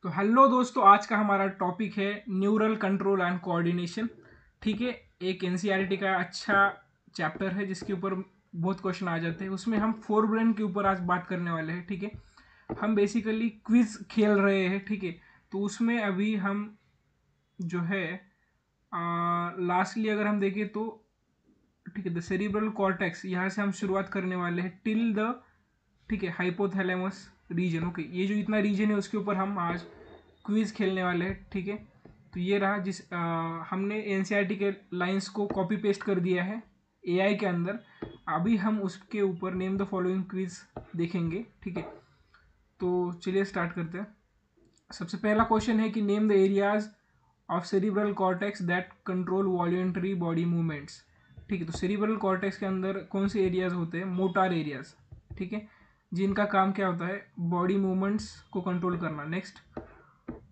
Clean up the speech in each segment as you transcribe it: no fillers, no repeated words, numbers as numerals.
तो हेलो दोस्तों, आज का हमारा टॉपिक है न्यूरल कंट्रोल एंड कोऑर्डिनेशन। ठीक है, एक एनसीईआरटी का अच्छा चैप्टर है जिसके ऊपर बहुत क्वेश्चन आ जाते हैं। उसमें हम फोर ब्रेन के ऊपर आज बात करने वाले हैं। ठीक है, हम बेसिकली क्विज खेल रहे हैं। ठीक है, तो उसमें अभी हम जो है लास्टली अगर हम देखें तो ठीक है, द सेरिब्रल कॉर्टेक्स, यहाँ से हम शुरुआत करने वाले हैं टिल द ठीक है हाइपोथैलेमस रीजन। ओके, ये जो इतना रीजन है उसके ऊपर हम आज क्विज खेलने वाले हैं। ठीक है, तो ये रहा जिस हमने एनसीईआरटी के लाइंस को कॉपी पेस्ट कर दिया है एआई के अंदर। अभी हम उसके ऊपर नेम द फॉलोइंग क्विज देखेंगे। ठीक है, तो चलिए स्टार्ट करते हैं। सबसे पहला क्वेश्चन है कि name the areas of cerebral cortex that control voluntary body movements. ठीक है, तो सेरिब्रल कॉर्टेक्स के अंदर कौन से एरियाज होते हैं? Motor areas. ठीक है, जिनका काम क्या होता है? बॉडी मूवमेंट्स को कंट्रोल करना। Next,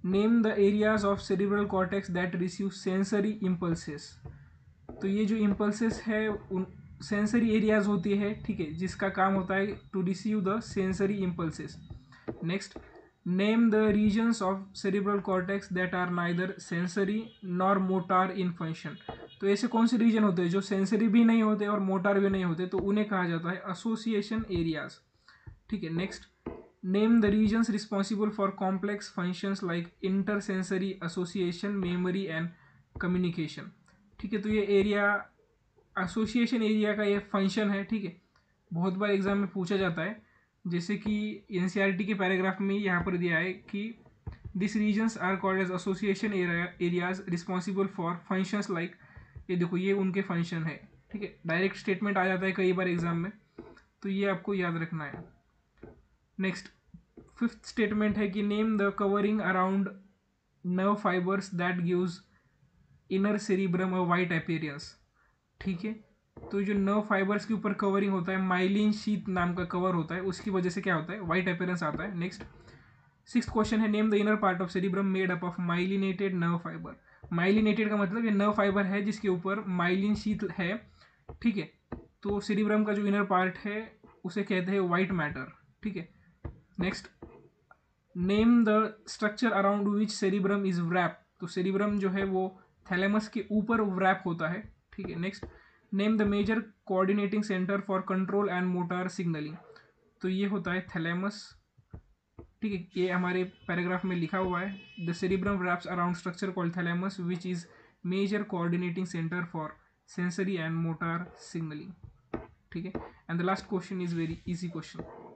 name the areas of cerebral cortex that receive sensory impulses. तो ये जो इम्पल्सेस है उन सेंसरी एरियाज होती है। ठीक है, जिसका काम होता है to receive the sensory impulses. Next, name the regions of cerebral cortex that are neither sensory nor motor in function. तो ऐसे कौन से रीजन होते हैं जो सेंसरी भी नहीं होते और मोटार भी नहीं होते? तो उन्हें कहा जाता है एसोसिएशन एरियाज। ठीक है, next, name the regions responsible for complex functions like intersensory association, memory and communication. ठीक है, तो ये एरिया एसोसिएशन एरिया का ये फंक्शन है। ठीक है, बहुत बार एग्जाम में पूछा जाता है, जैसे कि एनसीईआरटी के पैराग्राफ में यहाँ पर दिया है कि this regions are called as association areas responsible for functions like. ये देखो, ये उनके फंक्शन है। ठीक है, डायरेक्ट स्टेटमेंट आ जाता है कई बार एग्जाम में, तो ये आपको याद रखना है। नेक्स्ट, फिफ्थ स्टेटमेंट है कि name the covering around nerve fibres that gives inner cerebrum a white appearance. ठीक है, तो जो नर्व फाइबर्स के ऊपर कवरिंग होता है, माइलिन शीथ नाम का कवर होता है, उसकी वजह से क्या होता है? वाइट अपीयरेंस आता है। नेक्स्ट, सिक्स क्वेश्चन है name the inner part of cerebrum made up of myelinated nerve fibre. Myelinated का मतलब ये नर्व फाइबर है जिसके ऊपर माइलिन शीथ है। ठीक है, तो सेरिब्रम का जो इनर पार्ट है उसे कहते हैं वाइट मैटर। ठीक है, next, name the structure around which cerebrum is wrap. तो सेरिब्रम जो है वो थैलेमस के ऊपर व्रैप होता है। ठीक है, next, name the major coordinating centre for control and motor signalling. तो ये होता है थैलेमस। ठीक है, ये हमारे पैराग्राफ में लिखा हुआ है, the cerebrum wraps around structure called thalamus which is major coordinating centre for sensory and motor signalling. ठीक है, and the last question is very easy question.